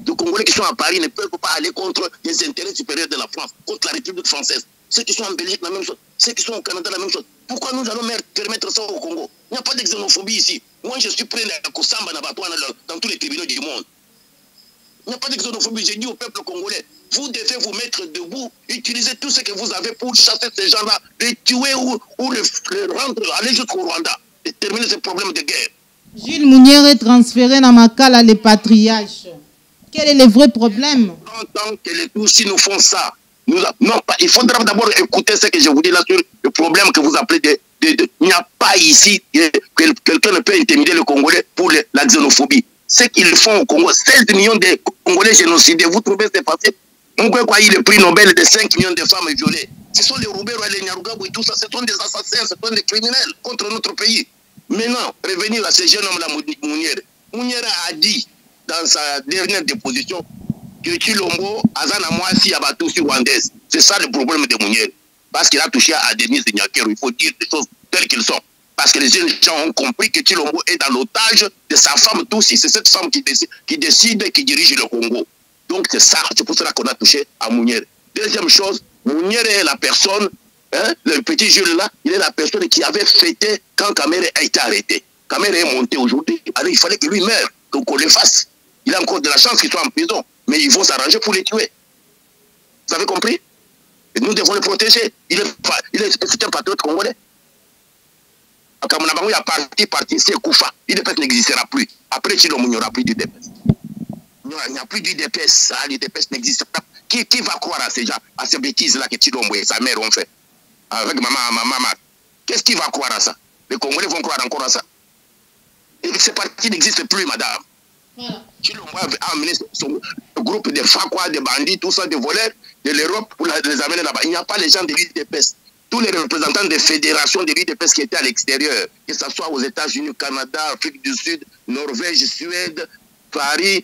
Les Congolais qui sont à Paris ne peuvent pas aller contre les intérêts supérieurs de la France, contre la République française. Ceux qui sont en Belgique, la même chose. Ceux qui sont au Canada, la même chose. Pourquoi nous allons permettre ça au Congo? Il n'y a pas de xénophobie ici. Moi, je suis prêt à Kosamba dans tous les tribunaux du monde. Il n'y a pas de xénophobie. J'ai dit au peuple congolais, vous devez vous mettre debout, utiliser tout ce que vous avez pour chasser ces gens-là, les tuer ou les rendre, aller jusqu'au Rwanda et terminer ce problème de guerre. Gilles Mouniere est transféré dans Makala les patriarches. Quel est le vrai problème? Tant que les Tutsis nous font ça, il faudra d'abord écouter ce que je vous dis là sur le problème que vous appelez il n'y a pas ici quelqu'un ne peut intimider le Congolais pour la xénophobie. Ce qu'ils font au Congo, 16 millions de Congolais génocidés, vous trouvez c'est facile? On peut croire le prix Nobel de 5 millions de femmes violées. Ce sont les Robert, les Nyarugabo et tout ça, ce sont des assassins, ce sont des criminels contre notre pays. Maintenant, revenir à ce jeune homme-là, Mouniere. Mouniere a dit dans sa dernière déposition que Chilombo, Azana Mwasi, Abatusi rwandaise. C'est ça le problème de Mouniere. Parce qu'il a touché à Denise Nyakero. Il faut dire des choses telles qu'elles sont. Parce que les jeunes gens ont compris que Chilombo est dans l'otage de sa femme Tutsi. C'est cette femme qui décide, qui dirige le Congo. Donc c'est ça, c'est pour cela qu'on a touché à Mouniere. Deuxième chose, Mouniere est la personne, le petit Jules là, il est la personne qui avait fêté quand Kamere a été arrêté. Kamere est monté aujourd'hui, alors il fallait que lui meure, qu'on le fasse. Il a encore de la chance qu'il soit en prison, mais ils vont s'arranger pour les tuer. Vous avez compris? Et nous devons le protéger. C'est un patriote congolais. Quand on a parti, c'est Koufa. L'UDPS n'existera plus. Après Chilombo, il n'y aura plus d'UDPS. Il n'y a plus d'UDPS. L'UDPS n'existe pas. Qui va croire à ces gens, à ces bêtises-là que Chilombo et sa mère ont fait avec maman? Qu'est-ce qui va croire à ça? Les Congolais vont croire encore à ça. Et ces partis n'existent plus, madame. Voilà. Chilombo a amené son groupe de Fakwa, de bandits, tout ça, de voleurs de l'Europe pour les amener là-bas. Il n'y a pas les gens de l'UDPS. Tous les représentants des fédérations de l'UDPS qui étaient à l'extérieur, que ce soit aux États-Unis, Canada, Afrique du Sud, Norvège, Suède, Paris,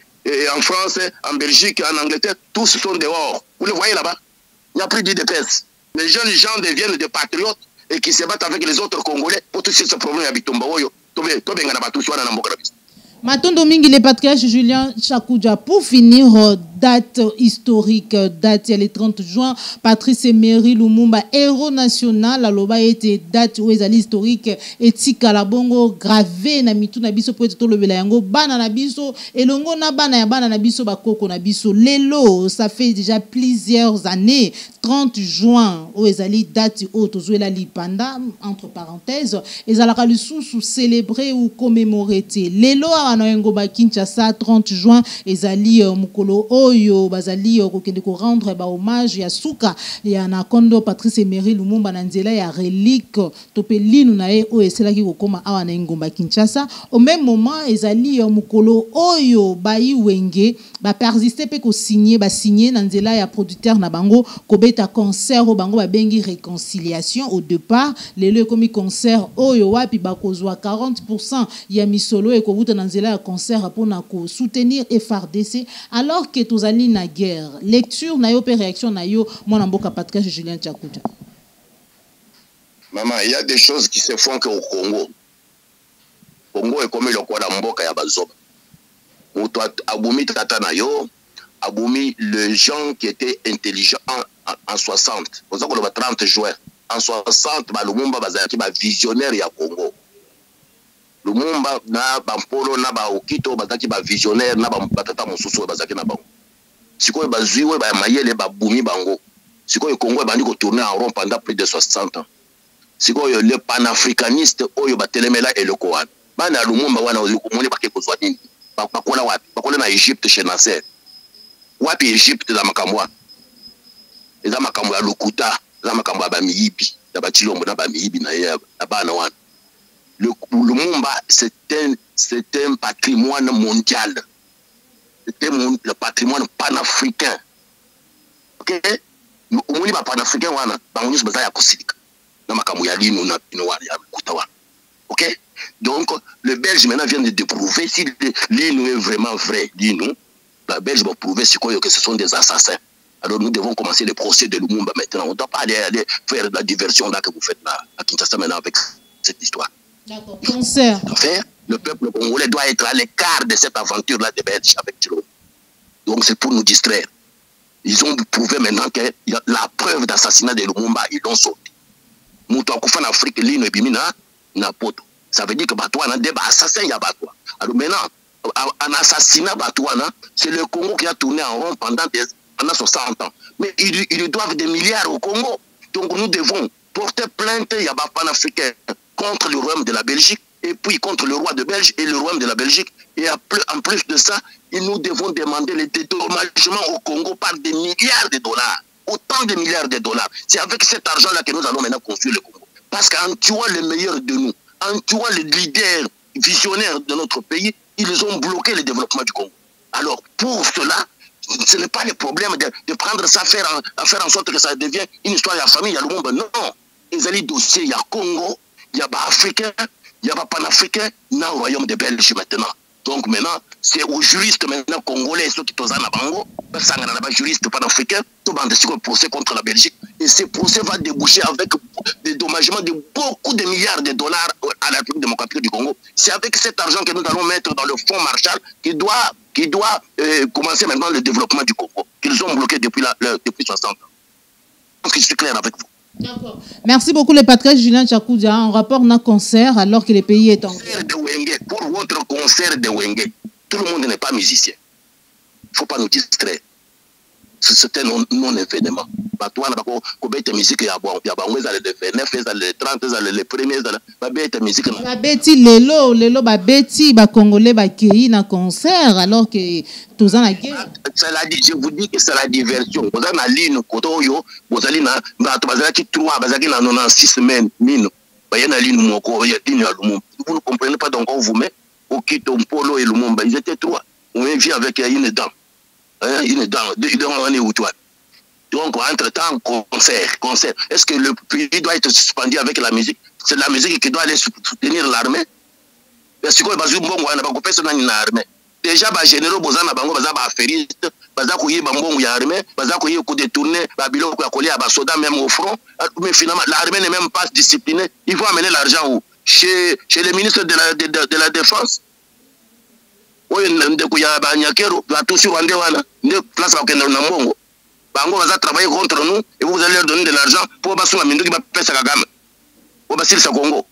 en France, en Belgique, en Angleterre, tous sont dehors. Vous le voyez là-bas? Il n'y a plus d'UDPS. Les jeunes gens deviennent des patriotes et qui se battent avec les autres Congolais pour tout ce problème à Bitombaoyo. Matondo Mingi, les patriarches Julien Tchakouda, pour finir, date historique, date le 30 juin. Patrice Emery Lumumba, héros national, aloba était date où ezali historique etika la bongo gravé na mitu na biso po to lobela yango bana na biso elongo na bana ya bana na biso bakoko na biso lelo. Ça fait déjà plusieurs années. 30 juin où ezali date où tozuela lipanda entre parenthèses ezalaka lisusu célébrer ou commémorer te lelo ana yango ba Kinshasa 30 juin ezali mukolo oyo bazali kokende ko rendre ba hommage ya suka ya na kondo Patrice Emery Lumumba na nzela ya relique topelinu na ye o eselaki kokoma awa na ngomba Kinshasa. Au même moment ezali mukolo oyo bayi wenge ba persister pe ko signer ba signer na nzela ya producteur na bango kobeta concert au bango ba bengi réconciliation. Au départ lelo komi concert oyo wapi bakozwa 40% ya misolo e kobuta na nzela ya concert pona ko soutenir FARDC alors que tozali na guerre. Lecture na yo pe réaction na yo mwana mboka Patrice Julien Tchakuta. Maman, il y a des choses qui se font qu'au Congo. Congo est comme le quoi mboka ya bazoba. Muto abumi tata na yo, abumi les gens qui étaient intelligents en 60. Pour ça qu'on a 30 joueurs. En 60, Lumumba bazaki ba visionnaire ya Congo. Lumumba na bampolo na ba okito bazaki ba visionnaire na ba tata mosusu bazaki na bango. Sikoyo bazwiwe ba mayele ba bumi bango. Sikoyo Congo bandi ko tourner en rond pendant plus de 60 ans. Sikoyo le panafricaniste oyo batelemela eloko wana. Bana Lumumba wana ozikomoni bake kozwa nini? Bakola wapi? Bakola na Egypte chez Nasser. Wapi Egypte za makamwa? Eza makamwa ya lokuta, eza makamwa ba miyibi, ya bachilombo na ba miyibi na ya bana wana. Le Lumumba c'est un patrimoine mondial. C'était le patrimoine panafricain. OK? Omoni ba panafricain wana, bango baza ya kosilika. Na makamwa ya lino na pino wana ya lokuta wana. OK? Donc, le Belge maintenant vient de prouver si l'INU est vraiment vrai. L'INU, la Belge va prouver que ce sont des assassins. Alors nous devons commencer le procès de Lumumba maintenant. On ne doit pas aller faire la diversion là que vous faites là, à Kinshasa maintenant avec cette histoire. D'accord. Concert. Le peuple congolais doit être à l'écart de cette aventure-là des Belges avec Chilo. Donc c'est pour nous distraire. Ils ont prouvé maintenant que la preuve d'assassinat de Lumumba, ils l'ont sorti. Moutou Akoufa en Afrique, l'INU et Bimina, n'a poto. Ça veut dire que Batouana, des assassins, il y a Batouana. Alors maintenant, un assassinat Batouana, c'est le Congo qui a tourné en rond pendant 60 ans. Mais ils doivent des milliards au Congo. Donc nous devons porter plainte, il y a un panafricain contre le royaume de la Belgique, et puis contre le roi de Belge et le royaume de la Belgique. Et en plus de ça, nous devons demander les dédommagements au Congo par des milliards de dollars. Autant de milliards de dollars. C'est avec cet argent-là que nous allons maintenant construire le Congo. Parce qu'en tuant les meilleurs de nous, en tuant les leaders visionnaires de notre pays, ils ont bloqué le développement du Congo. Alors, pour cela, ce n'est pas le problème de prendre ça, faire en sorte que ça devienne une histoire de la famille, il y a le monde. Non, ils ont les dossiers, il y a Congo, il y a Africain, il y a Panafricain, il y a le royaume de Belge maintenant. Donc maintenant, c'est aux juristes maintenant congolais, ceux qui sont en Bango, juristes panafricains, tout le procès contre la Belgique. Et ce procès va déboucher avec des dommagements de beaucoup de milliards de dollars à la République démocratique du Congo. C'est avec cet argent que nous allons mettre dans le fonds Marshall qui doit commencer maintenant le développement du Congo, qu'ils ont bloqué depuis 60 ans. Donc je suis clair avec vous. D'accord. Merci beaucoup, le Patrice Julien Tchakuta. En rapport d'un concert alors que le pays est en guerre. Pour votre concert de Wenge, tout le monde n'est pas musicien. Il ne faut pas nous distraire. C'est un non-événement. Toi, on a musique, il y a les 29, les 30, les premiers, la musique. Babeti lelo babeti ba congolais ba kei na concert alors que tous en la guerre. Je vous dis que c'est la diversion. Vous avez une ligne kotoyo, vous avez na bazaki 3, bazaki na 96 semaines mine. Ba yana ligne moko, ya ligne ya Lumumba. Vous ne comprenez pas donc on vous met au Kito Mpolo et Lumumba, ils étaient 3. On vit avec une dent. Une dent, on est où toi? Donc, entre-temps, concert. Est-ce que le pays doit être suspendu avec la musique? C'est la musique qui doit aller soutenir l'armée? Parce que déjà, les généraux, les affairistes, les armée, les coups de tournée, les soldats même au front. Mais finalement, l'armée n'est même pas disciplinée. Il faut amener l'argent où? Chez le ministre de la Défense? oyo ndeko ya banyakero batusi rwandais wana nde place bakenda na mbongo bango baza travailler contre nous et vous allez leur donner de l'argent pour basunga minduki bapesa Kagame pour basilisa Congo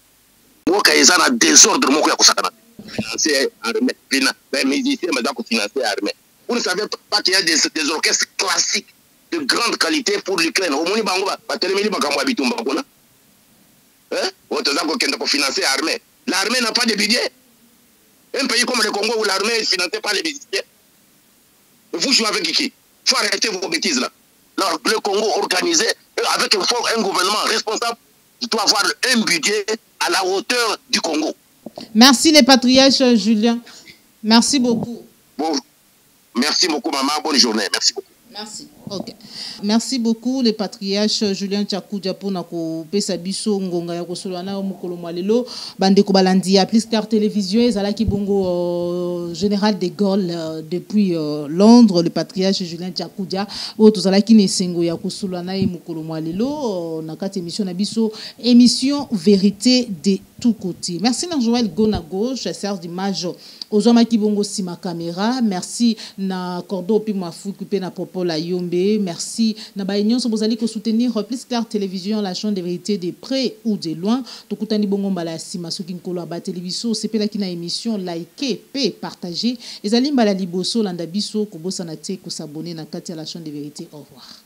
mboka eza na désordre moko ya kosakana financer armée fina ba musiciens baza ko financer armée. Vous ne savez pas qu'il y a des orchestres classiques de grande qualité pour l'Ukraine. Au moni bango ba telemeli bakambo ya bitumba kuna hein oto za ko kenda ko financer armée. L'armée n'a pas de budget. Un pays comme le Congo où l'armée est financée par les musiciens. Vous jouez avec qui? Il faut arrêter vos bêtises là. Alors, le Congo organisé avec un gouvernement responsable doit avoir un budget à la hauteur du Congo. Merci les patriarches Julien. Merci beaucoup. Bon, merci beaucoup maman. Bonne journée. Merci beaucoup. Merci. Ok. Merci beaucoup les patriarches Julien Tchakoudja pour nako pesa biso ngonga ya kosolana mukolo mwalelo bande ko balandi ya Plus Clair Télévision ezalaki bongo général de Gaulle depuis Londres le patriarche Julien Tchakoudja o tozalaki ne sengo ya kosolana mukolo mwalelo na kati émission na biso émission vérité de tous côtés. Merci na Joël Gonago chasseur d'image Ozoma Kibongo Sima Caméra, merci na Cordo Pi Mafu coupé na Popo la Yombe, merci na Baignon Sobozali ko soutenir Plus Clair Télévision la chaîne de vérité de près ou de loin. Tokutani Bongo Mbala Sima Sokin Kolo Aba Télévision, c'est la kina émission liker, p partager. Ezali Mbala Liboso Landa Biso ko bosana te ko s'abonner na kati à la chaîne de vérité. Au revoir.